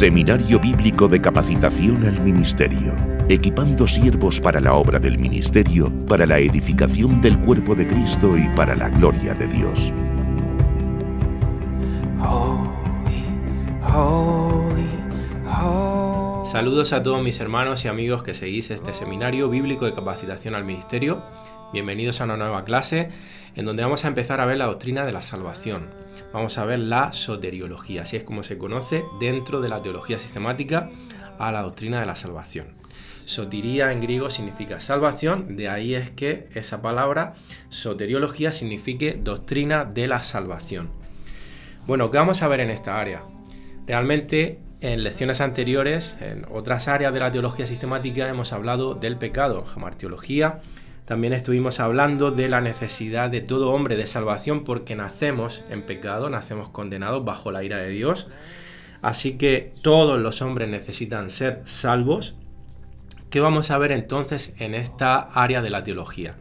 Seminario Bíblico de Capacitación al Ministerio, equipando siervos para la obra del ministerio, para la edificación del cuerpo de Cristo y para la gloria de Dios. Saludos a todos mis hermanos y amigos que seguís este Seminario Bíblico de Capacitación al Ministerio. Bienvenidos a una nueva clase en donde vamos a empezar a ver la doctrina de la salvación. Vamos a ver la soteriología, así es como se conoce dentro de la teología sistemática a la doctrina de la salvación. Sotería en griego significa salvación, de ahí es que esa palabra soteriología signifique doctrina de la salvación. Bueno, ¿qué vamos a ver en esta área? Realmente en lecciones anteriores, en otras áreas de la teología sistemática, hemos hablado del pecado, hamartiología. También estuvimos hablando de la necesidad de todo hombre de salvación porque nacemos en pecado, nacemos condenados bajo la ira de Dios. Así que todos los hombres necesitan ser salvos. ¿Qué vamos a ver entonces en esta área de la teología?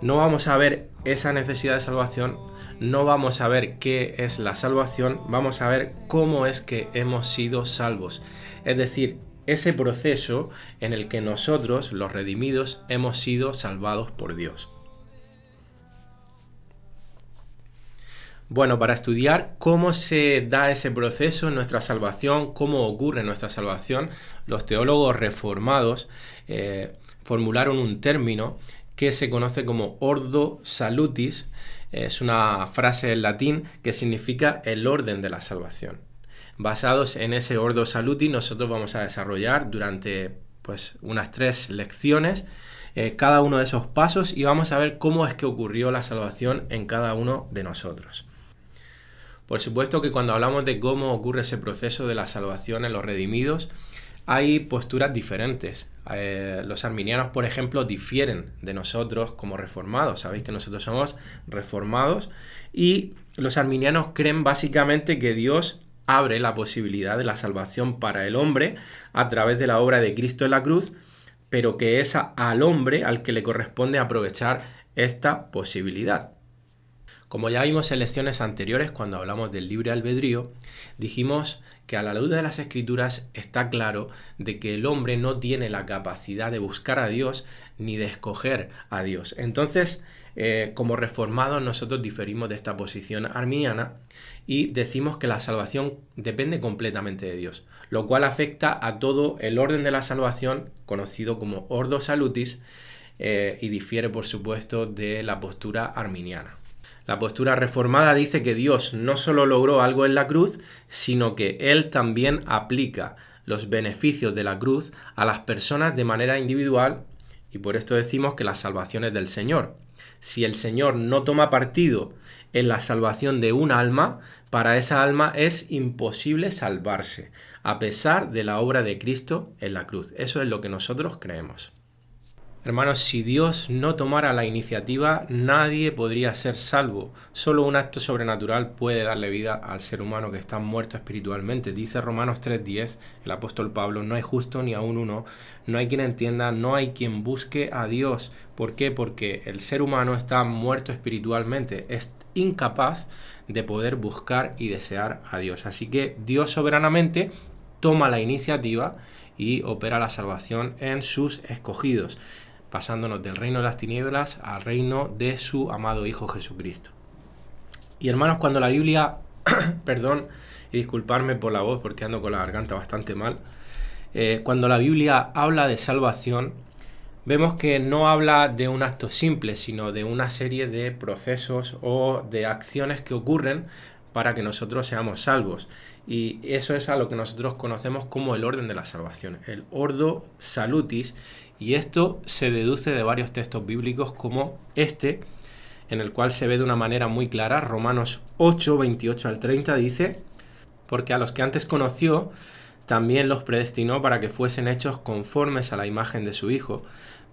No vamos a ver esa necesidad de salvación, no vamos a ver qué es la salvación, vamos a ver cómo es que hemos sido salvos. Es decir, ese proceso en el que nosotros, los redimidos, hemos sido salvados por Dios. Bueno, para estudiar cómo se da ese proceso en nuestra salvación, cómo ocurre nuestra salvación, los teólogos reformados formularon un término que se conoce como ordo salutis. Es una frase en latín que significa el orden de la salvación. Basados en ese ordo salutis, nosotros vamos a desarrollar durante unas 3 lecciones cada uno de esos pasos y vamos a ver cómo es que ocurrió la salvación en cada uno de nosotros. Por supuesto que cuando hablamos de cómo ocurre ese proceso de la salvación en los redimidos, hay posturas diferentes. Los arminianos, por ejemplo, difieren de nosotros como reformados. Sabéis que nosotros somos reformados y los arminianos creen básicamente que Dios abre la posibilidad de la salvación para el hombre a través de la obra de Cristo en la cruz, pero que es al hombre al que le corresponde aprovechar esta posibilidad. Como ya vimos en lecciones anteriores cuando hablamos del libre albedrío, dijimos que a la luz de las Escrituras está claro de que el hombre no tiene la capacidad de buscar a Dios ni de escoger a Dios. Entonces, como reformados nosotros diferimos de esta posición arminiana y decimos que la salvación depende completamente de Dios, lo cual afecta a todo el orden de la salvación, conocido como ordo salutis, y difiere por supuesto de la postura arminiana. La postura reformada dice que Dios no solo logró algo en la cruz, sino que Él también aplica los beneficios de la cruz a las personas de manera individual y por esto decimos que la salvación es del Señor. Si el Señor no toma partido en la salvación de un alma, para esa alma es imposible salvarse, a pesar de la obra de Cristo en la cruz. Eso es lo que nosotros creemos. Hermanos, si Dios no tomara la iniciativa, nadie podría ser salvo. Solo un acto sobrenatural puede darle vida al ser humano que está muerto espiritualmente. Dice Romanos 3:10, el apóstol Pablo, no hay justo ni aun uno, no hay quien entienda, no hay quien busque a Dios. ¿Por qué? Porque el ser humano está muerto espiritualmente, es incapaz de poder buscar y desear a Dios. Así que Dios soberanamente toma la iniciativa y opera la salvación en sus escogidos, pasándonos del reino de las tinieblas al reino de su amado Hijo Jesucristo. Y hermanos, cuando la Biblia, perdón, y disculparme por la voz porque ando con la garganta bastante mal, cuando la Biblia habla de salvación, vemos que no habla de un acto simple, sino de una serie de procesos o de acciones que ocurren para que nosotros seamos salvos. Y eso es a lo que nosotros conocemos como el orden de la salvación, el ordo salutis. Y esto se deduce de varios textos bíblicos como este, en el cual se ve de una manera muy clara. Romanos 8, 28 al 30 dice: porque a los que antes conoció, también los predestinó para que fuesen hechos conformes a la imagen de su Hijo,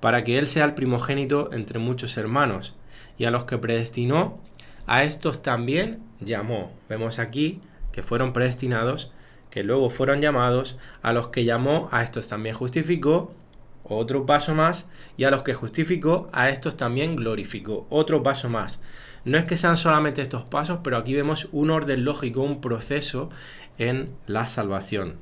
para que Él sea el primogénito entre muchos hermanos. Y a los que predestinó, a estos también llamó. Vemos aquí que fueron predestinados, que luego fueron llamados, a los que llamó, a estos también justificó, otro paso más, y a los que justificó, a estos también glorificó, otro paso más. No es que sean solamente estos pasos, pero aquí vemos un orden lógico, un proceso en la salvación.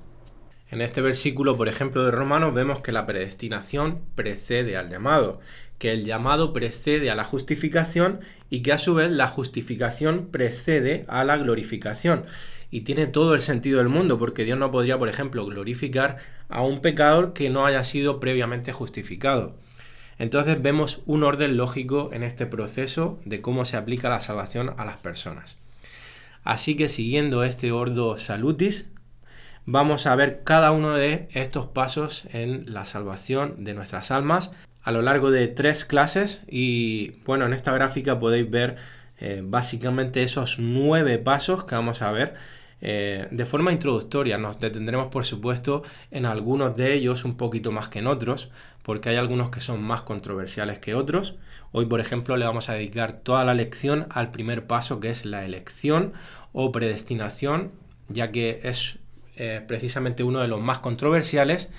En este versículo, por ejemplo, de Romanos, vemos que la predestinación precede al llamado, que el llamado precede a la justificación y que a su vez la justificación precede a la glorificación. Y tiene todo el sentido del mundo, porque Dios no podría, por ejemplo, glorificar a un pecador que no haya sido previamente justificado. Entonces vemos un orden lógico en este proceso de cómo se aplica la salvación a las personas. Así que siguiendo este ordo salutis, vamos a ver cada uno de estos pasos en la salvación de nuestras almas a lo largo de 3 clases y bueno, en esta gráfica podéis ver básicamente esos 9 pasos que vamos a ver de forma introductoria. Nos detendremos por supuesto en algunos de ellos un poquito más que en otros, porque hay algunos que son más controversiales que otros. Hoy, por ejemplo, le vamos a dedicar toda la lección al primer paso, que es la elección o predestinación, ya que es precisamente uno de los más controversiales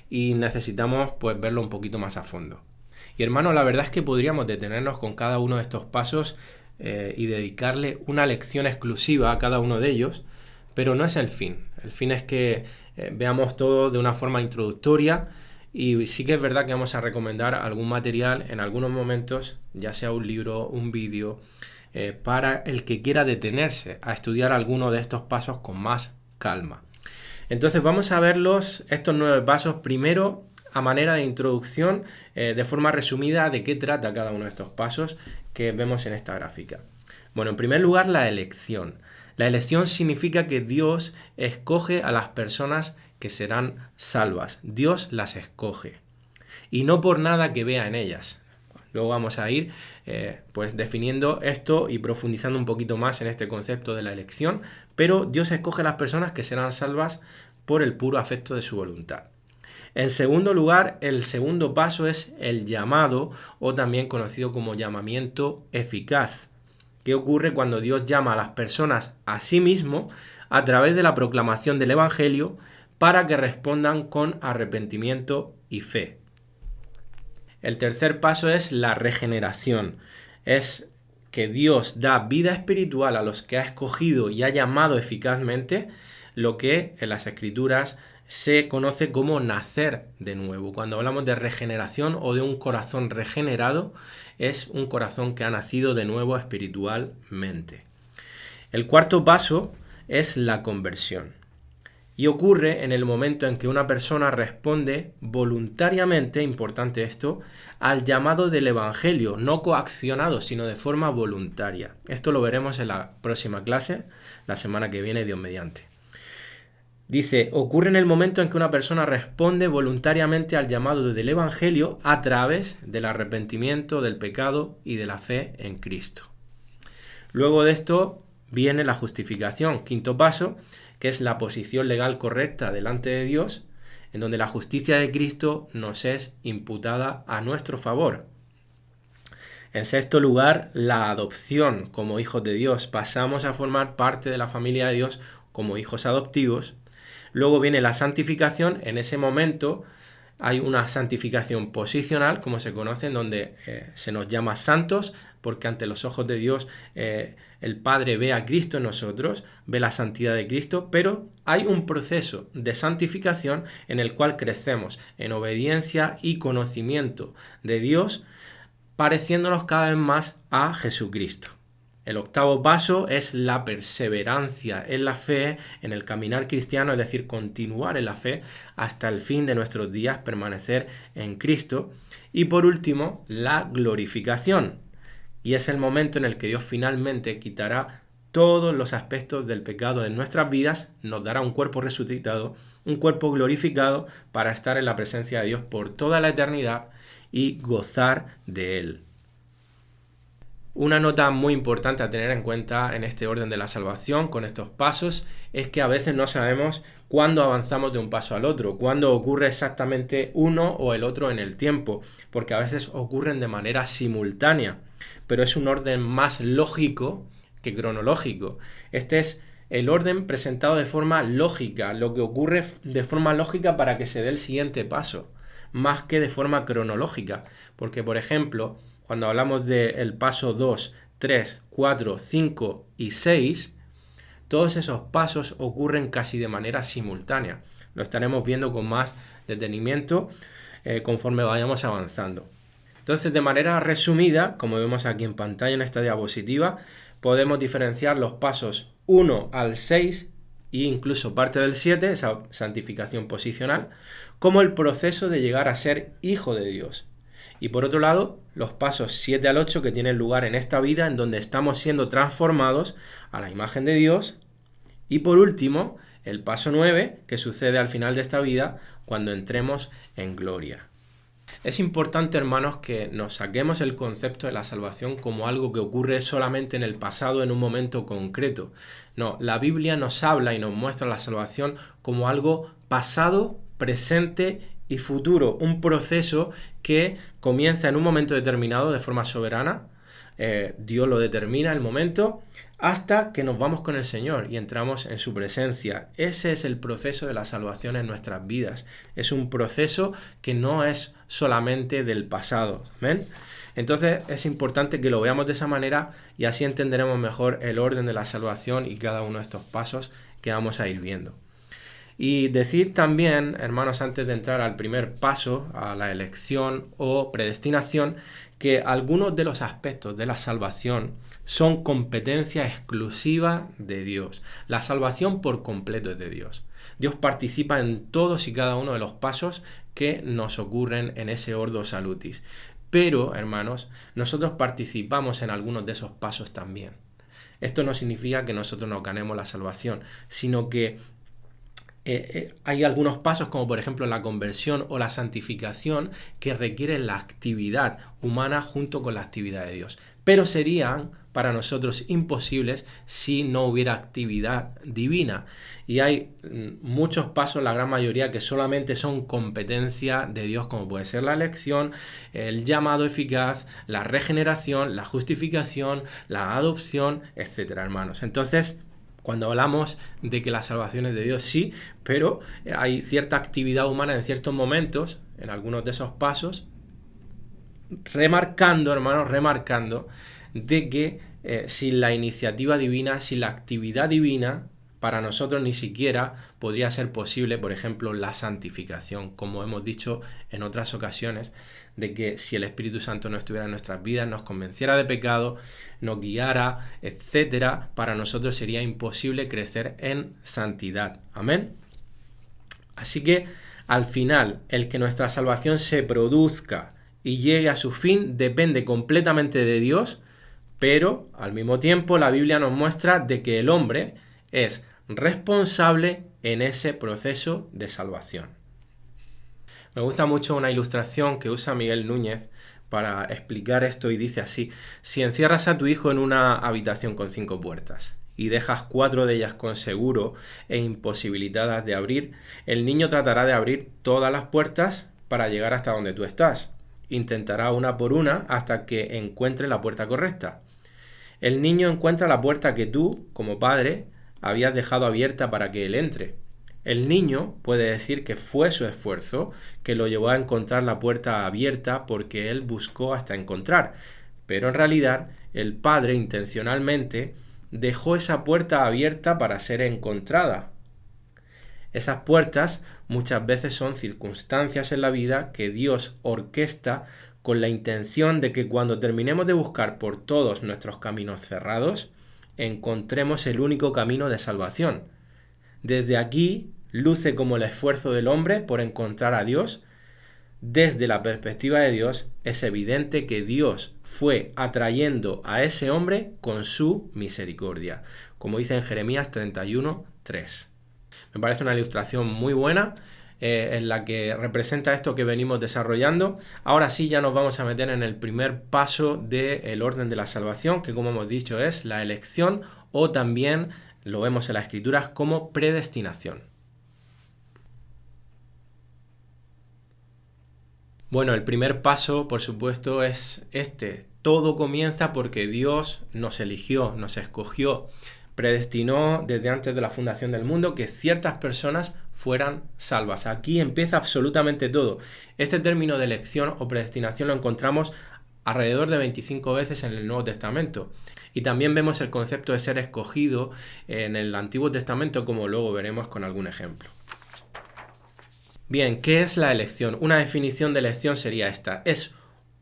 y necesitamos pues verlo un poquito más a fondo. Y hermanos, la verdad es que podríamos detenernos con cada uno de estos pasos y dedicarle una lección exclusiva a cada uno de ellos, pero no es el fin. El fin es que veamos todo de una forma introductoria y sí que es verdad que vamos a recomendar algún material en algunos momentos, ya sea un libro, un vídeo, para el que quiera detenerse a estudiar alguno de estos pasos con más calma. Entonces vamos a verlos, estos 9 pasos, primero a manera de introducción, de forma resumida, de qué trata cada uno de estos pasos que vemos en esta gráfica. Bueno, en primer lugar, la elección. La elección significa que Dios escoge a las personas que serán salvas. Dios las escoge. Y no por nada que vea en ellas. Luego vamos a ir pues definiendo esto y profundizando un poquito más en este concepto de la elección, pero Dios escoge a las personas que serán salvas por el puro afecto de su voluntad. En segundo lugar, el segundo paso es el llamado, o también conocido como llamamiento eficaz. ¿Qué ocurre cuando Dios llama a las personas a sí mismo a través de la proclamación del Evangelio para que respondan con arrepentimiento y fe? El tercer paso es la regeneración. Es que Dios da vida espiritual a los que ha escogido y ha llamado eficazmente, lo que en las Escrituras se conoce como nacer de nuevo. Cuando hablamos de regeneración o de un corazón regenerado, es un corazón que ha nacido de nuevo espiritualmente. El cuarto paso es la conversión. Y ocurre en el momento en que una persona responde voluntariamente, importante esto, al llamado del Evangelio, no coaccionado, sino de forma voluntaria. Esto lo veremos en la próxima clase, la semana que viene, Dios mediante. Dice, ocurre en el momento en que una persona responde voluntariamente al llamado del Evangelio a través del arrepentimiento del pecado y de la fe en Cristo. Luego de esto viene la justificación, quinto paso, que es la posición legal correcta delante de Dios, en donde la justicia de Cristo nos es imputada a nuestro favor. En sexto lugar, la adopción como hijos de Dios. Pasamos a formar parte de la familia de Dios como hijos adoptivos. Luego viene la santificación. En ese momento hay una santificación posicional, como se conoce, en donde se nos llama santos, porque ante los ojos de Dios el Padre ve a Cristo en nosotros, ve la santidad de Cristo, pero hay un proceso de santificación en el cual crecemos en obediencia y conocimiento de Dios, pareciéndonos cada vez más a Jesucristo. El octavo paso es la perseverancia en la fe, en el caminar cristiano, es decir, continuar en la fe hasta el fin de nuestros días, permanecer en Cristo. Y por último, la glorificación. Y es el momento en el que Dios finalmente quitará todos los aspectos del pecado en nuestras vidas, nos dará un cuerpo resucitado, un cuerpo glorificado para estar en la presencia de Dios por toda la eternidad y gozar de Él. Una nota muy importante a tener en cuenta en este orden de la salvación con estos pasos es que a veces no sabemos cuándo avanzamos de un paso al otro, cuándo ocurre exactamente uno o el otro en el tiempo, porque a veces ocurren de manera simultánea, pero es un orden más lógico que cronológico. Este es el orden presentado de forma lógica, lo que ocurre de forma lógica para que se dé el siguiente paso, más que de forma cronológica, porque por ejemplo, cuando hablamos del paso 2, 3, 4, 5 y 6, todos esos pasos ocurren casi de manera simultánea. Lo estaremos viendo con más detenimiento conforme vayamos avanzando. Entonces, de manera resumida, como vemos aquí en pantalla en esta diapositiva, podemos diferenciar los pasos 1 al 6 e incluso parte del 7, esa santificación posicional, como el proceso de llegar a ser hijo de Dios. Y por otro lado, los pasos 7 al 8 que tienen lugar en esta vida, en donde estamos siendo transformados a la imagen de Dios. Y por último, el paso 9, que sucede al final de esta vida, cuando entremos en gloria. Es importante, hermanos, que nos saquemos el concepto de la salvación como algo que ocurre solamente en el pasado, en un momento concreto. No, la Biblia nos habla y nos muestra la salvación como algo pasado, presente y futuro. Un proceso que comienza en un momento determinado de forma soberana. Dios lo determina el momento hasta que nos vamos con el Señor y entramos en su presencia. Ese es el proceso de la salvación en nuestras vidas. Es un proceso que no es solamente del pasado. ¿Ven? Entonces es importante que lo veamos de esa manera y así entenderemos mejor el orden de la salvación y cada uno de estos pasos que vamos a ir viendo. Y decir también, hermanos, antes de entrar al primer paso, a la elección o predestinación, que algunos de los aspectos de la salvación son competencia exclusiva de Dios. La salvación por completo es de Dios. Dios participa en todos y cada uno de los pasos que nos ocurren en ese ordo salutis. Pero, hermanos, nosotros participamos en algunos de esos pasos también. Esto no significa que nosotros nos ganemos la salvación, sino que hay algunos pasos, como por ejemplo la conversión o la santificación, que requieren la actividad humana junto con la actividad de Dios. Pero serían para nosotros imposibles si no hubiera actividad divina. Y hay muchos pasos, la gran mayoría, que solamente son competencia de Dios, como puede ser la elección, el llamado eficaz, la regeneración, la justificación, la adopción, etcétera, hermanos. Entonces, cuando hablamos de que la salvación es de Dios, sí, pero hay cierta actividad humana en ciertos momentos, en algunos de esos pasos, remarcando, hermanos, de que sin la iniciativa divina, sin la actividad divina, para nosotros ni siquiera podría ser posible, por ejemplo, la santificación, como hemos dicho en otras ocasiones, de que si el Espíritu Santo no estuviera en nuestras vidas, nos convenciera de pecado, nos guiara, etcétera, para nosotros sería imposible crecer en santidad. Amén. Así que, al final, el que nuestra salvación se produzca y llegue a su fin depende completamente de Dios, pero al mismo tiempo la Biblia nos muestra de que el hombre es responsable en ese proceso de salvación. Me gusta mucho una ilustración que usa Miguel Núñez para explicar esto y dice así: si encierras a tu hijo en una habitación con 5 puertas y dejas 4 de ellas con seguro e imposibilitadas de abrir, el niño tratará de abrir todas las puertas para llegar hasta donde tú estás. Intentará una por una hasta que encuentre la puerta correcta. El niño encuentra la puerta que tú, como padre, habías dejado abierta para que él entre. El niño puede decir que fue su esfuerzo que lo llevó a encontrar la puerta abierta porque él buscó hasta encontrar, pero en realidad el padre intencionalmente dejó esa puerta abierta para ser encontrada. Esas puertas muchas veces son circunstancias en la vida que Dios orquesta con la intención de que cuando terminemos de buscar por todos nuestros caminos cerrados, encontremos el único camino de salvación. Desde aquí luce como el esfuerzo del hombre por encontrar a Dios. Desde la perspectiva de Dios es evidente que Dios fue atrayendo a ese hombre con su misericordia, como dice en Jeremías 31:3. Me parece una ilustración muy buena en la que representa esto que venimos desarrollando. Ahora sí, ya nos vamos a meter en el primer paso del orden de la salvación, que como hemos dicho es la elección, o también lo vemos en las Escrituras como predestinación. Bueno, el primer paso, por supuesto, es este. Todo comienza porque Dios nos eligió, nos escogió, predestinó desde antes de la fundación del mundo que ciertas personas fueran salvas. Aquí empieza absolutamente todo. Este término de elección o predestinación lo encontramos alrededor de 25 veces en el Nuevo Testamento. Y también vemos el concepto de ser escogido en el Antiguo Testamento, como luego veremos con algún ejemplo. Bien, ¿qué es la elección? Una definición de elección sería esta. Es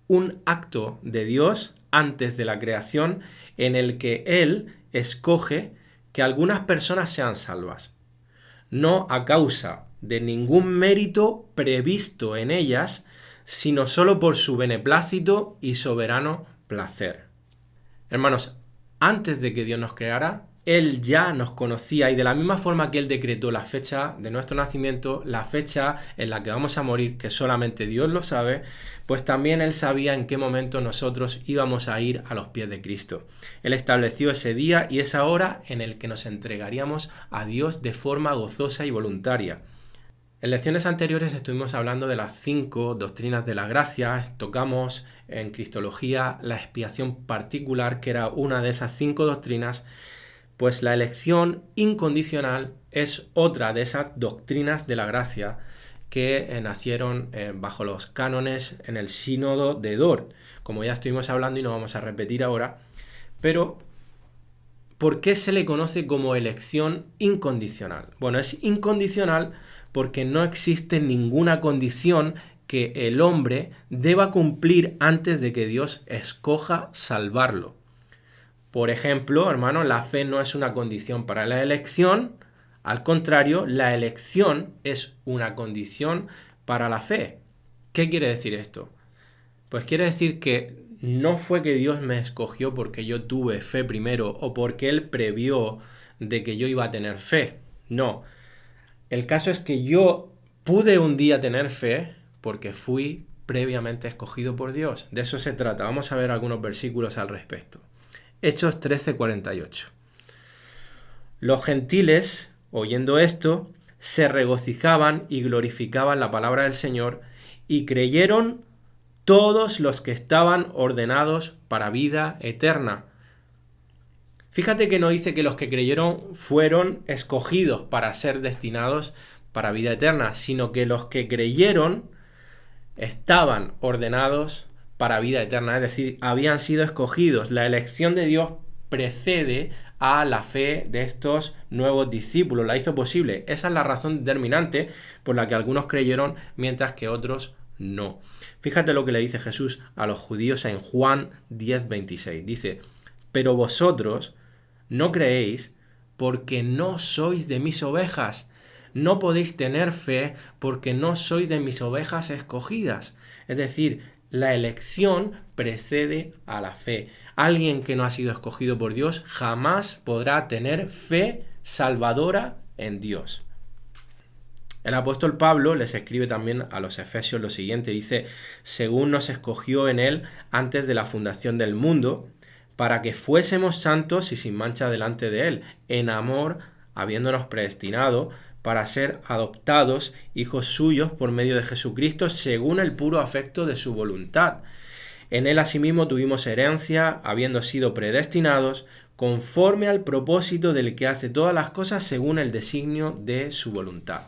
un acto de Dios antes de la creación en el que Él escoge que algunas personas sean salvas, no a causa de ningún mérito previsto en ellas, sino solo por su beneplácito y soberano placer. Hermanos, antes de que Dios nos creara, Él ya nos conocía, y de la misma forma que Él decretó la fecha de nuestro nacimiento, la fecha en la que vamos a morir, que solamente Dios lo sabe, pues también Él sabía en qué momento nosotros íbamos a ir a los pies de Cristo. Él estableció ese día y esa hora en el que nos entregaríamos a Dios de forma gozosa y voluntaria. En lecciones anteriores estuvimos hablando de las 5 doctrinas de la gracia, tocamos en Cristología la expiación particular, que era una de esas 5 doctrinas. Pues la elección incondicional es otra de esas doctrinas de la gracia que nacieron bajo los cánones en el sínodo de Dort, como ya estuvimos hablando y no vamos a repetir ahora. Pero, ¿por qué se le conoce como elección incondicional? Bueno, es incondicional porque no existe ninguna condición que el hombre deba cumplir antes de que Dios escoja salvarlo. Por ejemplo, hermano, la fe no es una condición para la elección. Al contrario, la elección es una condición para la fe. ¿Qué quiere decir esto? Pues quiere decir que no fue que Dios me escogió porque yo tuve fe primero o porque Él previó de que yo iba a tener fe. No. El caso es que yo pude un día tener fe porque fui previamente escogido por Dios. De eso se trata. Vamos a ver algunos versículos al respecto. Hechos 13:48. Los gentiles, oyendo esto, se regocijaban y glorificaban la palabra del Señor, y creyeron todos los que estaban ordenados para vida eterna. Fíjate que no dice que los que creyeron fueron escogidos para ser destinados para vida eterna, sino que los que creyeron estaban ordenados para vida eterna, es decir, habían sido escogidos. La elección de Dios precede a la fe de estos nuevos discípulos, la hizo posible. Esa es la razón determinante por la que algunos creyeron mientras que otros no. Fíjate lo que le dice Jesús a los judíos en Juan 10:26. Dice, pero vosotros no creéis porque no sois de mis ovejas. No podéis tener fe porque no sois de mis ovejas escogidas. Es decir, la elección precede a la fe. Alguien que no ha sido escogido por Dios jamás podrá tener fe salvadora en Dios. El apóstol Pablo les escribe también a los efesios lo siguiente. Dice, según nos escogió en él antes de la fundación del mundo, para que fuésemos santos y sin mancha delante de él, en amor, habiéndonos predestinado para ser adoptados hijos suyos por medio de Jesucristo según el puro afecto de su voluntad. En él asimismo tuvimos herencia, habiendo sido predestinados conforme al propósito del que hace todas las cosas según el designio de su voluntad.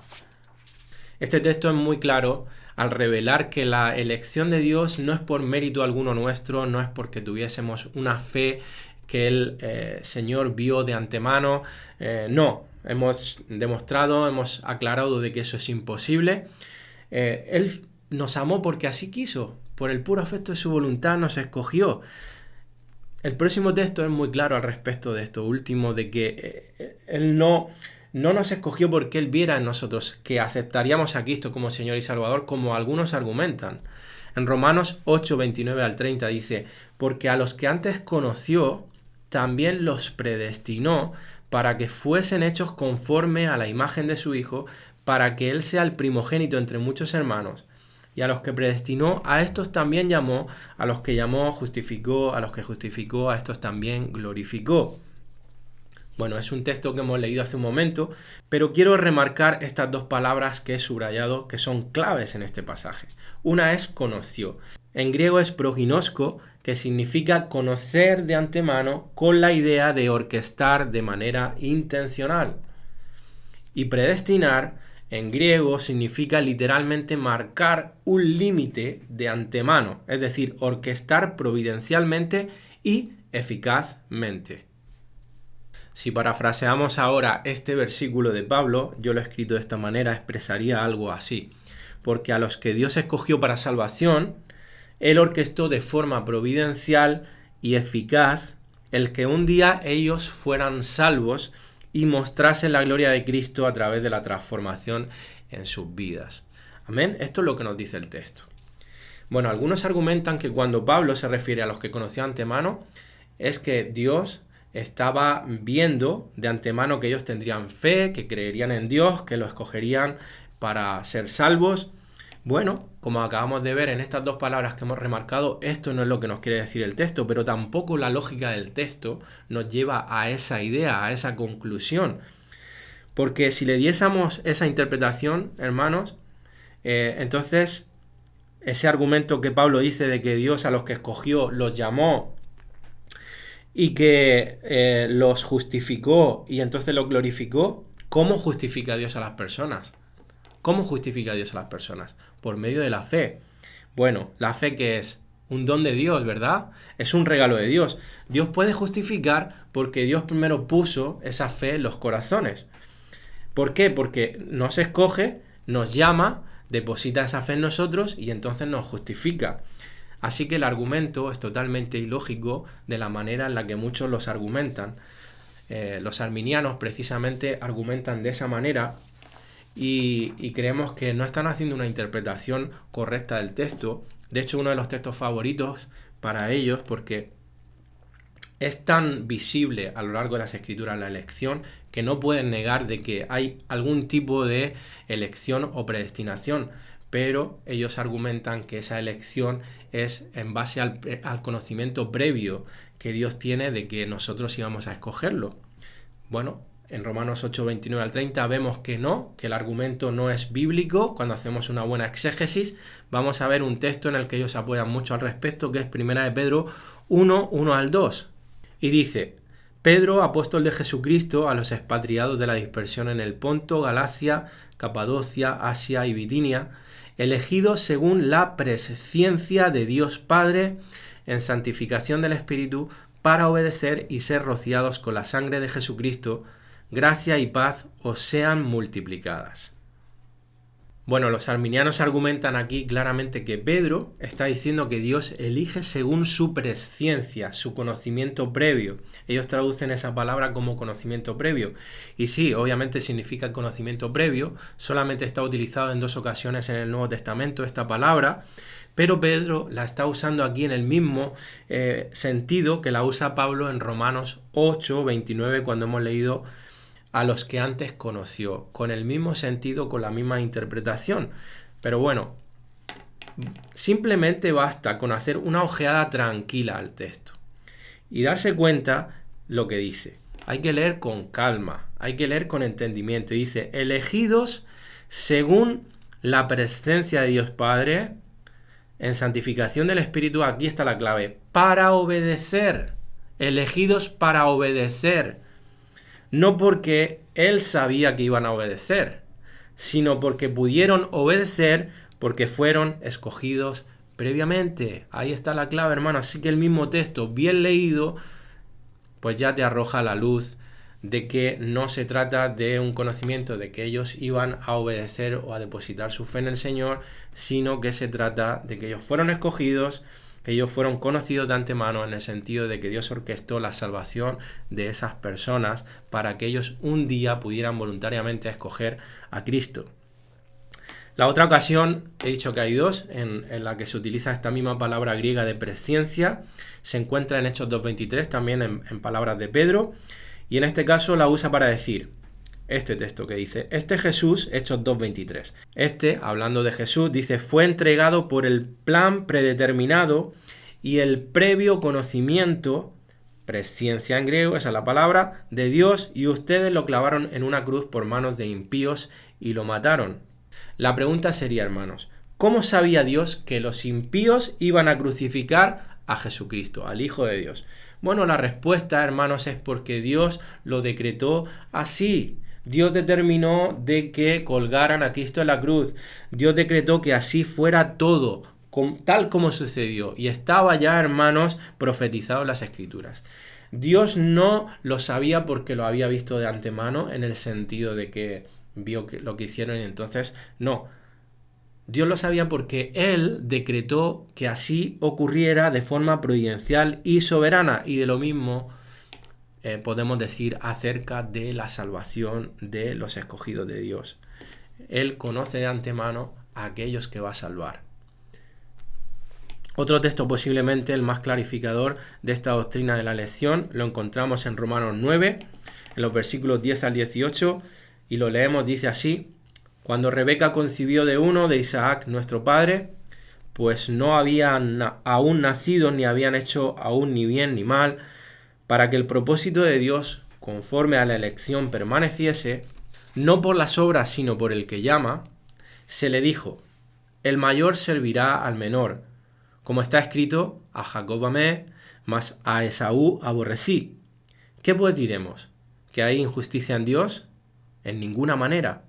Este texto es muy claro al revelar que la elección de Dios no es por mérito alguno nuestro, no es porque tuviésemos una fe que el Señor vio de antemano, no. Hemos demostrado, hemos aclarado de que eso es imposible. Él nos amó porque así quiso, por el puro afecto de su voluntad nos escogió. El próximo texto es muy claro al respecto de esto último, de que Él no nos escogió porque Él viera en nosotros que aceptaríamos a Cristo como Señor y Salvador, como algunos argumentan. En Romanos 8:29 al 30 dice, porque a los que antes conoció, también los predestinó para que fuesen hechos conforme a la imagen de su Hijo, para que Él sea el primogénito entre muchos hermanos. Y a los que predestinó, a estos también llamó, a los que llamó, justificó, a los que justificó, a estos también glorificó. Bueno, es un texto que hemos leído hace un momento, pero quiero remarcar estas dos palabras que he subrayado, que son claves en este pasaje. Una es conoció. En griego es proginosko, que significa conocer de antemano con la idea de orquestar de manera intencional. Y predestinar, en griego, significa literalmente marcar un límite de antemano, es decir, orquestar providencialmente y eficazmente. Si parafraseamos ahora este versículo de Pablo, yo lo he escrito de esta manera, expresaría algo así. Porque a los que Dios escogió para salvación, Él orquestó de forma providencial y eficaz el que un día ellos fueran salvos y mostrasen la gloria de Cristo a través de la transformación en sus vidas. Amén. Esto es lo que nos dice el texto. Bueno, algunos argumentan que cuando Pablo se refiere a los que conocía antemano, es que Dios estaba viendo de antemano que ellos tendrían fe, que creerían en Dios, que lo escogerían para ser salvos. Bueno, como acabamos de ver en estas dos palabras que hemos remarcado, esto no es lo que nos quiere decir el texto, pero tampoco la lógica del texto nos lleva a esa idea, a esa conclusión. Porque si le diésemos esa interpretación, hermanos, entonces ese argumento que Pablo dice de que Dios a los que escogió los llamó y que los justificó y entonces los glorificó, ¿cómo justifica Dios a las personas? ¿Cómo justifica Dios a las personas? Por medio de la fe. Bueno, la fe que es un don de Dios, ¿verdad? Es un regalo de Dios. Dios puede justificar porque Dios primero puso esa fe en los corazones. ¿Por qué? Porque nos escoge, nos llama, deposita esa fe en nosotros y entonces nos justifica. Así que el argumento es totalmente ilógico de la manera en la que muchos los argumentan. Los arminianos precisamente argumentan de esa manera y creemos que no están haciendo una interpretación correcta del texto. De hecho, uno de los textos favoritos para ellos, porque es tan visible a lo largo de las Escrituras la elección, que no pueden negar de que hay algún tipo de elección o predestinación, pero ellos argumentan que esa elección es en base al conocimiento previo que Dios tiene de que nosotros íbamos a escogerlo. Bueno, en Romanos 8, 29 al 30 vemos que no, que el argumento no es bíblico. Cuando hacemos una buena exégesis, vamos a ver un texto en el que ellos apoyan mucho al respecto, que es 1 de Pedro 1, 1 al 2. Y dice: Pedro, apóstol de Jesucristo, a los expatriados de la dispersión en el Ponto, Galacia, Capadocia, Asia y Bitinia, elegidos según la presciencia de Dios Padre, en santificación del Espíritu, para obedecer y ser rociados con la sangre de Jesucristo, gracia y paz os sean multiplicadas. Bueno, los arminianos argumentan aquí claramente que Pedro está diciendo que Dios elige según su presciencia, su conocimiento previo. Ellos traducen esa palabra como conocimiento previo. Y sí, obviamente significa conocimiento previo. Solamente está utilizado en 2 ocasiones en el Nuevo Testamento esta palabra. Pero Pedro la está usando aquí en el mismo sentido que la usa Pablo en Romanos 8, 29, cuando hemos leído a los que antes conoció, con el mismo sentido, con la misma interpretación. Pero bueno, simplemente basta con hacer una ojeada tranquila al texto y darse cuenta lo que dice. Hay que leer con calma, hay que leer con entendimiento. Y dice: elegidos según la presencia de Dios Padre, en santificación del Espíritu. Aquí está la clave: para obedecer. Elegidos para obedecer. No porque él sabía que iban a obedecer, sino porque pudieron obedecer porque fueron escogidos previamente. Ahí está la clave, hermano. Así que el mismo texto, bien leído, pues ya te arroja la luz de que no se trata de un conocimiento de que ellos iban a obedecer o a depositar su fe en el Señor, sino que se trata de que ellos fueron escogidos, que ellos fueron conocidos de antemano, en el sentido de que Dios orquestó la salvación de esas personas para que ellos un día pudieran voluntariamente escoger a Cristo. La otra ocasión, he dicho que hay dos, en la que se utiliza esta misma palabra griega de presciencia, se encuentra en Hechos 2.23, también en palabras de Pedro, y en este caso la usa para decir este texto que dice: este Jesús, Hechos 2.23. Este, hablando de Jesús, dice: fue entregado por el plan predeterminado y el previo conocimiento, presciencia en griego, esa es la palabra, de Dios, y ustedes lo clavaron en una cruz por manos de impíos y lo mataron. La pregunta sería, hermanos, ¿cómo sabía Dios que los impíos iban a crucificar a Jesucristo, al Hijo de Dios? Bueno, la respuesta, hermanos, es porque Dios lo decretó así. Dios determinó de que colgaran a Cristo en la cruz. Dios decretó que así fuera todo, tal como sucedió. Y estaba ya, hermanos, profetizado en las Escrituras. Dios no lo sabía porque lo había visto de antemano, en el sentido de que vio lo que hicieron y entonces no. Dios lo sabía porque Él decretó que así ocurriera de forma providencial y soberana. Y de lo mismo podemos decir acerca de la salvación de los escogidos de Dios. Él conoce de antemano a aquellos que va a salvar. Otro texto posiblemente el más clarificador de esta doctrina de la elección lo encontramos en Romanos 9, en los versículos 10 al 18, y lo leemos, dice así: Cuando Rebeca concibió de uno, de Isaac, nuestro padre, pues no habían aún nacido ni habían hecho aún ni bien ni mal, para que el propósito de Dios, conforme a la elección, permaneciese, no por las obras sino por el que llama, se le dijo: el mayor servirá al menor. Como está escrito, a Jacob amé, mas a Esaú aborrecí. ¿Qué pues diremos? ¿Que hay injusticia en Dios? En ninguna manera.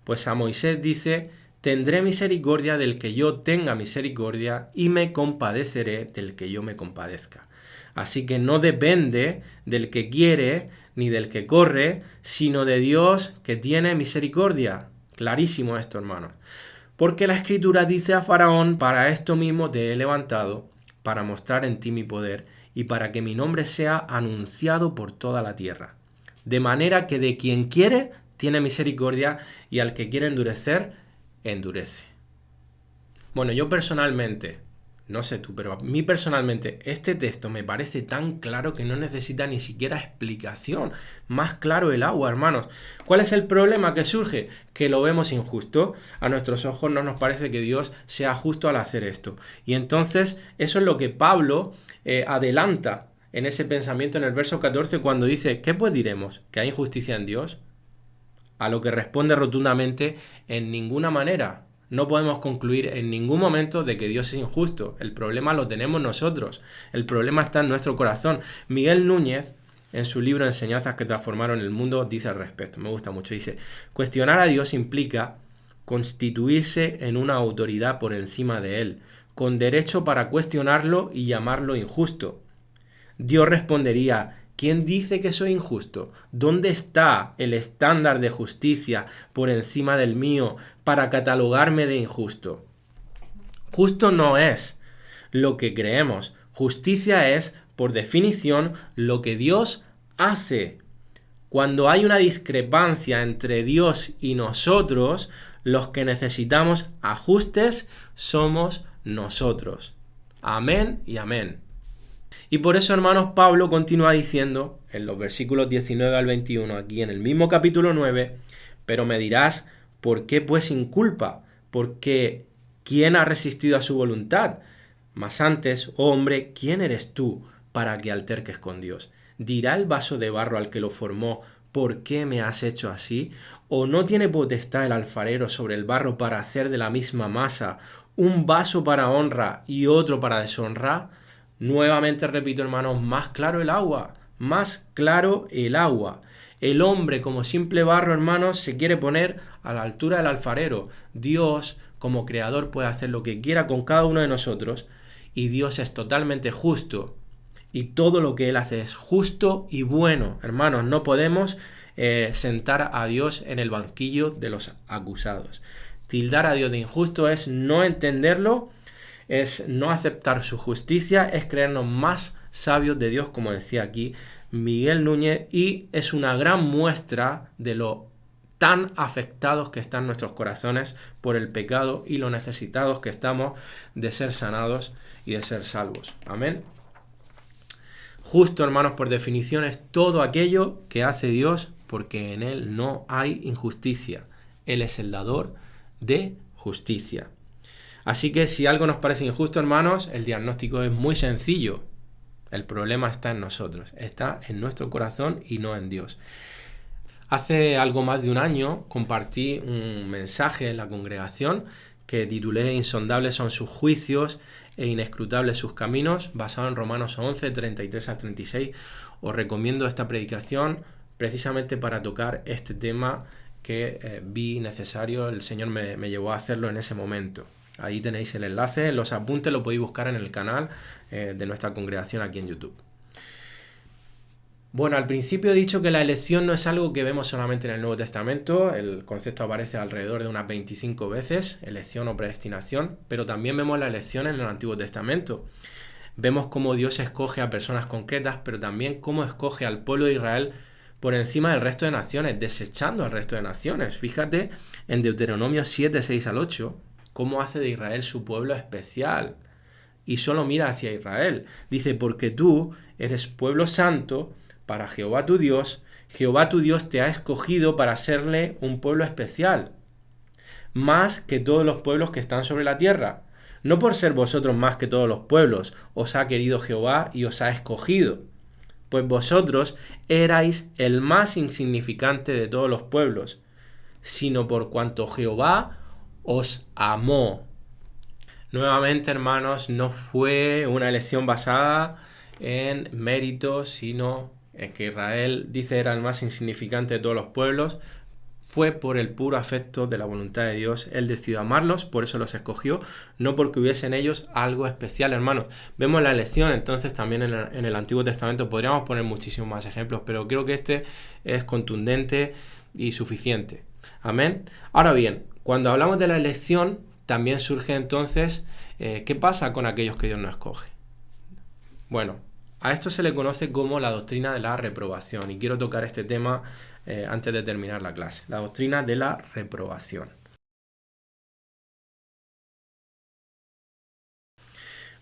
Pues a Moisés dice: tendré misericordia del que yo tenga misericordia y me compadeceré del que yo me compadezca. Así que no depende del que quiere ni del que corre, sino de Dios que tiene misericordia. Clarísimo esto, hermanos. Porque la Escritura dice a Faraón: para esto mismo te he levantado, para mostrar en ti mi poder, y para que mi nombre sea anunciado por toda la tierra. De manera que de quien quiere, tiene misericordia, y al que quiere endurecer, endurece. Bueno, yo personalmente, no sé tú, pero a mí personalmente este texto me parece tan claro que no necesita ni siquiera explicación. Más claro el agua, hermanos. ¿Cuál es el problema que surge? Que lo vemos injusto. A nuestros ojos no nos parece que Dios sea justo al hacer esto. Y entonces eso es lo que Pablo adelanta en ese pensamiento en el verso 14 cuando dice: ¿qué pues diremos? ¿Que hay injusticia en Dios? A lo que responde rotundamente: en ninguna manera. No podemos concluir en ningún momento de que Dios es injusto. El problema lo tenemos nosotros. El problema está en nuestro corazón. Miguel Núñez, en su libro Enseñanzas que transformaron el mundo, dice al respecto. Me gusta mucho. Dice: cuestionar a Dios implica constituirse en una autoridad por encima de Él, con derecho para cuestionarlo y llamarlo injusto. Dios respondería: ¿quién dice que soy injusto? ¿Dónde está el estándar de justicia por encima del mío para catalogarme de injusto? Justo no es lo que creemos. Justicia es, por definición, lo que Dios hace. Cuando hay una discrepancia entre Dios y nosotros, los que necesitamos ajustes somos nosotros. Amén y amén. Y por eso, hermanos, Pablo continúa diciendo en los versículos 19 al 21, aquí en el mismo capítulo 9, pero me dirás: ¿por qué pues sin culpa? Porque ¿quién ha resistido a su voluntad? Mas antes, oh hombre, ¿quién eres tú para que alterques con Dios? ¿Dirá el vaso de barro al que lo formó: ¿por qué me has hecho así? ¿O no tiene potestad el alfarero sobre el barro para hacer de la misma masa un vaso para honra y otro para deshonra? Nuevamente repito, hermanos, más claro el agua, más claro el agua. El hombre, como simple barro, hermanos, se quiere poner a la altura del alfarero. Dios, como creador, puede hacer lo que quiera con cada uno de nosotros, y Dios es totalmente justo, y todo lo que Él hace es justo y bueno. Hermanos, no podemos sentar a Dios en el banquillo de los acusados. Tildar a Dios de injusto es no entenderlo, es no aceptar su justicia, es creernos más sabios de Dios, como decía aquí Miguel Núñez, y es una gran muestra de lo tan afectados que están nuestros corazones por el pecado y lo necesitados que estamos de ser sanados y de ser salvos. Amén. Justo, hermanos, por definición es todo aquello que hace Dios, porque en Él no hay injusticia. Él es el dador de justicia. Así que si algo nos parece injusto, hermanos, el diagnóstico es muy sencillo. El problema está en nosotros, está en nuestro corazón y no en Dios. Hace algo más de un año compartí un mensaje en la congregación que titulé Insondables son sus juicios e inescrutables sus caminos, basado en Romanos 11, 33 al 36. Os recomiendo esta predicación precisamente para tocar este tema que vi necesario. El Señor me llevó a hacerlo en ese momento. Ahí tenéis el enlace, los apuntes lo podéis buscar en el canal de nuestra congregación aquí en YouTube. Bueno, al principio he dicho que la elección no es algo que vemos solamente en el Nuevo Testamento, el concepto aparece alrededor de unas 25 veces, elección o predestinación, pero también vemos la elección en el Antiguo Testamento. Vemos cómo Dios escoge a personas concretas, pero también cómo escoge al pueblo de Israel por encima del resto de naciones, desechando al resto de naciones. Fíjate en Deuteronomio 7, 6 al 8, cómo hace de Israel su pueblo especial. Y solo mira hacia Israel. Dice, porque tú eres pueblo santo para Jehová tu Dios te ha escogido para serle un pueblo especial, más que todos los pueblos que están sobre la tierra. No por ser vosotros más que todos los pueblos, os ha querido Jehová y os ha escogido, pues vosotros erais el más insignificante de todos los pueblos, sino por cuanto Jehová os amó. Nuevamente, hermanos, no fue una elección basada en méritos, sino en que Israel, dice, era el más insignificante de todos los pueblos. Fue por el puro afecto de la voluntad de Dios. Él decidió amarlos, por eso los escogió, no porque hubiese en ellos algo especial, hermanos. Vemos la elección, entonces, también en el Antiguo Testamento. Podríamos poner muchísimos más ejemplos, pero creo que este es contundente y suficiente. Amén. Ahora bien, cuando hablamos de la elección, también surge entonces, ¿qué pasa con aquellos que Dios no escoge? Bueno, a esto se le conoce como la doctrina de la reprobación, y quiero tocar este tema antes de terminar la clase. La doctrina de la reprobación.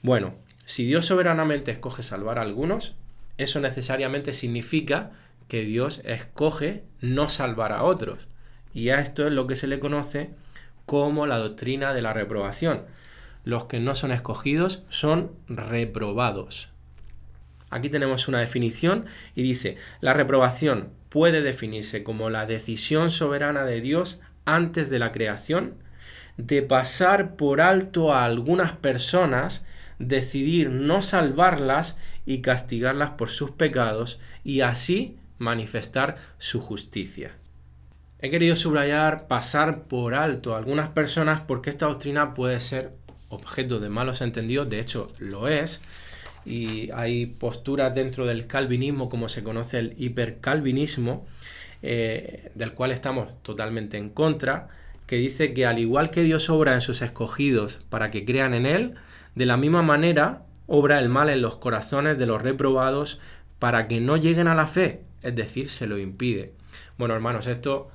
Bueno, si Dios soberanamente escoge salvar a algunos, eso necesariamente significa que Dios escoge no salvar a otros. Y a esto es lo que se le conoce como la doctrina de la reprobación. Los que no son escogidos son reprobados. Aquí tenemos una definición y dice, la reprobación puede definirse como la decisión soberana de Dios antes de la creación de pasar por alto a algunas personas, decidir no salvarlas y castigarlas por sus pecados y así manifestar su justicia. He querido subrayar pasar por alto a algunas personas porque esta doctrina puede ser objeto de malos entendidos, de hecho lo es, y hay posturas dentro del calvinismo, como se conoce el hipercalvinismo, del cual estamos totalmente en contra, que dice que al igual que Dios obra en sus escogidos para que crean en Él, de la misma manera obra el mal en los corazones de los reprobados para que no lleguen a la fe, es decir, se lo impide. Bueno, hermanos, esto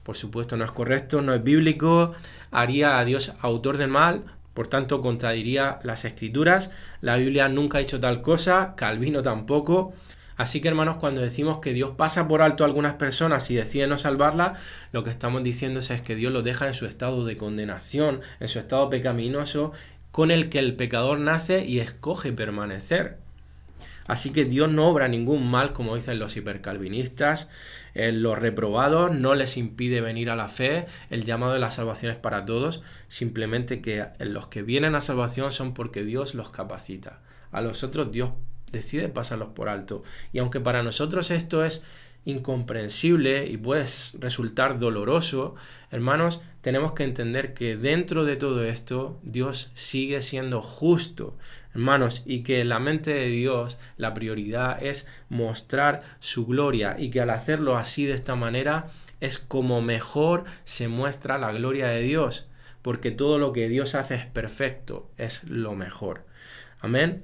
por supuesto no es correcto, no es bíblico, haría a Dios autor del mal, por tanto contradiría las Escrituras. La Biblia nunca ha dicho tal cosa, Calvino tampoco. Así que, hermanos, cuando decimos que Dios pasa por alto a algunas personas y decide no salvarlas, lo que estamos diciendo es que Dios los deja en su estado de condenación, en su estado pecaminoso, con el que el pecador nace y escoge permanecer. Así que Dios no obra ningún mal, como dicen los hipercalvinistas. Los reprobados no les impide venir a la fe. El llamado de la salvación es para todos. Simplemente que los que vienen a salvación son porque Dios los capacita. A los otros Dios decide pasarlos por alto. Y aunque para nosotros esto es incomprensible y puede resultar doloroso, hermanos, tenemos que entender que dentro de todo esto Dios sigue siendo justo, hermanos, y que en la mente de Dios la prioridad es mostrar su gloria y que al hacerlo así de esta manera es como mejor se muestra la gloria de Dios, porque todo lo que Dios hace es perfecto, es lo mejor. Amén.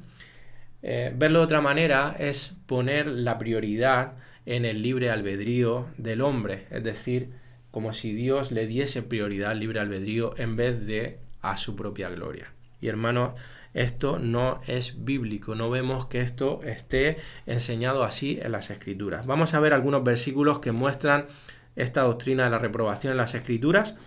Verlo de otra manera es poner la prioridad en el libre albedrío del hombre, es decir, como si Dios le diese prioridad al libre albedrío en vez de a su propia gloria. Y hermanos, esto no es bíblico, no vemos que esto esté enseñado así en las Escrituras. Vamos a ver algunos versículos que muestran esta doctrina de la reprobación en las Escrituras.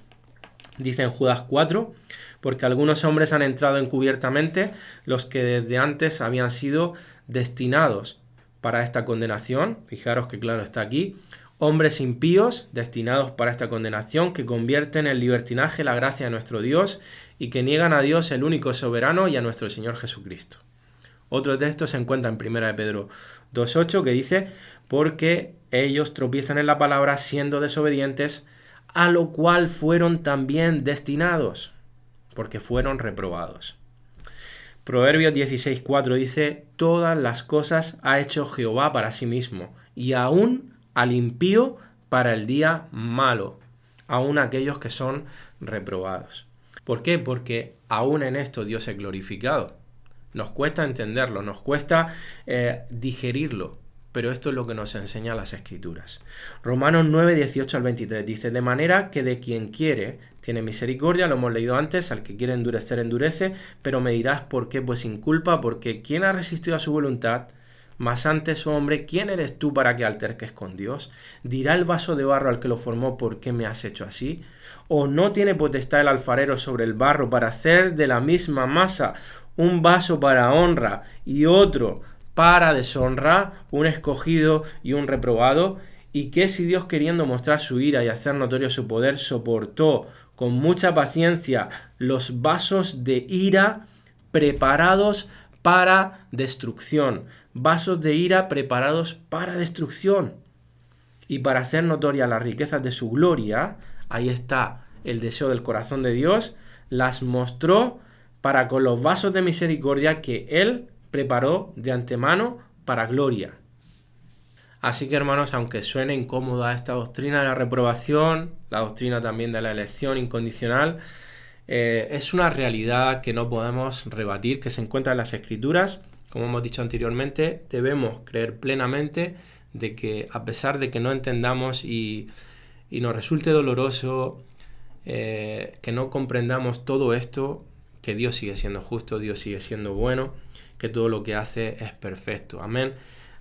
Dice en Judas 4, porque algunos hombres han entrado encubiertamente, los que desde antes habían sido destinados para esta condenación. Fijaros que claro está aquí. Hombres impíos destinados para esta condenación, que convierten en libertinaje la gracia de nuestro Dios y que niegan a Dios el único soberano y a nuestro Señor Jesucristo. Otro texto se encuentra en 1 de Pedro 2.8 que dice, porque ellos tropiezan en la palabra siendo desobedientes, a lo cual fueron también destinados, porque fueron reprobados. Proverbios 16.4 dice, todas las cosas ha hecho Jehová para sí mismo, y aún al impío para el día malo, aún aquellos que son reprobados. ¿Por qué? Porque aún en esto Dios es glorificado. Nos cuesta entenderlo, nos cuesta digerirlo, pero esto es lo que nos enseña las Escrituras. Romanos 9, 18 al 23 dice: de manera que de quien quiere tiene misericordia, lo hemos leído antes, al que quiere endurecer, endurece, pero me dirás por qué, pues sin culpa, porque ¿quién ha resistido a su voluntad? Mas antes, oh hombre, ¿quién eres tú para que alterques con Dios? ¿Dirá el vaso de barro al que lo formó, por qué me has hecho así? ¿O no tiene potestad el alfarero sobre el barro para hacer de la misma masa un vaso para honra y otro para deshonra, un escogido y un reprobado? ¿Y qué si Dios, queriendo mostrar su ira y hacer notorio su poder, soportó con mucha paciencia los vasos de ira preparados para destrucción? Vasos de ira preparados para destrucción. Y para hacer notorias las riquezas de su gloria, ahí está el deseo del corazón de Dios, las mostró para con los vasos de misericordia que Él preparó de antemano para gloria. Así que, hermanos, aunque suene incómoda esta doctrina de la reprobación, la doctrina también de la elección incondicional, es una realidad que no podemos rebatir, que se encuentra en las Escrituras. Como hemos dicho anteriormente, debemos creer plenamente de que, a pesar de que no entendamos y nos resulte doloroso, que no comprendamos todo esto, que Dios sigue siendo justo, Dios sigue siendo bueno, que todo lo que hace es perfecto. Amén.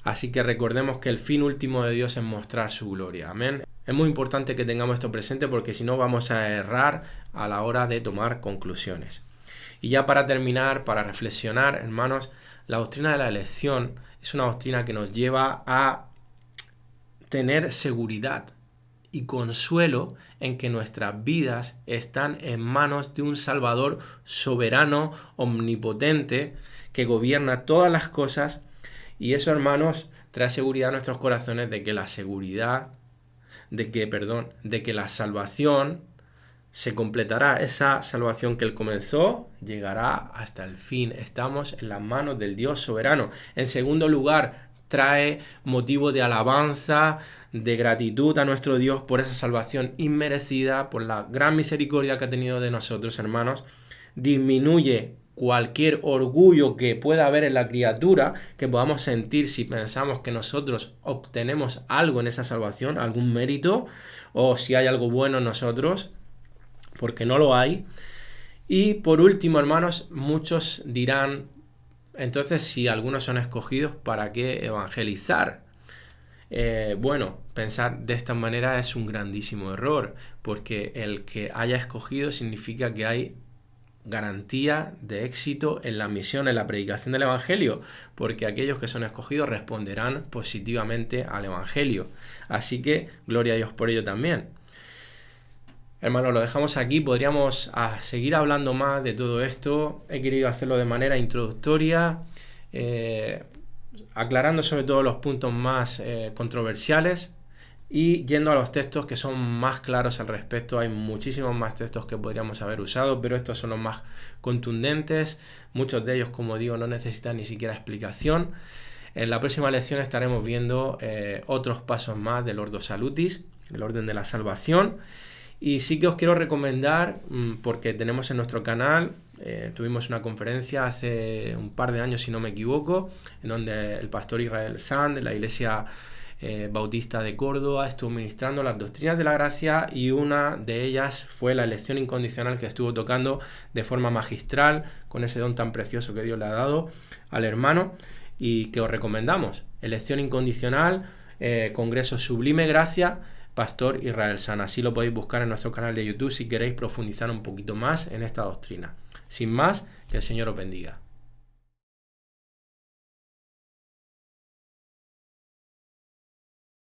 Así que recordemos que el fin último de Dios es mostrar su gloria. Amén. Es muy importante que tengamos esto presente, porque si no vamos a errar a la hora de tomar conclusiones. Y ya para terminar, para reflexionar, hermanos, la doctrina de la elección es una doctrina que nos lleva a tener seguridad y consuelo en que nuestras vidas están en manos de un Salvador soberano, omnipotente, que gobierna todas las cosas. Y eso, hermanos, trae seguridad a nuestros corazones de que la salvación se completará. Esa salvación que Él comenzó llegará hasta el fin. Estamos en las manos del Dios soberano. En segundo lugar, trae motivo de alabanza, de gratitud a nuestro Dios por esa salvación inmerecida, por la gran misericordia que ha tenido de nosotros, hermanos. Disminuye cualquier orgullo que pueda haber en la criatura, que podamos sentir si pensamos que nosotros obtenemos algo en esa salvación, algún mérito, o si hay algo bueno en nosotros, porque no lo hay. Y por último, hermanos, muchos dirán: entonces, si algunos son escogidos, ¿para qué evangelizar? Bueno, pensar de esta manera es un grandísimo error, porque el que haya escogido significa que hay garantía de éxito en la misión, en la predicación del Evangelio, porque aquellos que son escogidos responderán positivamente al Evangelio. Así que gloria a Dios por ello también. Hermanos, lo dejamos aquí. Podríamos seguir hablando más de todo esto. He querido hacerlo de manera introductoria, aclarando sobre todo los puntos más controversiales y yendo a los textos que son más claros al respecto. Hay muchísimos más textos que podríamos haber usado, pero estos son los más contundentes. Muchos de ellos, como digo, no necesitan ni siquiera explicación. En la próxima lección estaremos viendo otros pasos más del Ordo Salutis, el orden de la salvación. Y sí que os quiero recomendar, porque tenemos en nuestro canal, tuvimos una conferencia hace un par de años, si no me equivoco, en donde el pastor Israel Sand de la Iglesia Bautista de Córdoba estuvo ministrando las doctrinas de la gracia, y una de ellas fue la elección incondicional, que estuvo tocando de forma magistral con ese don tan precioso que Dios le ha dado al hermano, y que os recomendamos. Elección incondicional, Congreso Sublime Gracia, Pastor Israel Sand. Así lo podéis buscar en nuestro canal de YouTube si queréis profundizar un poquito más en esta doctrina. Sin más, que el Señor os bendiga.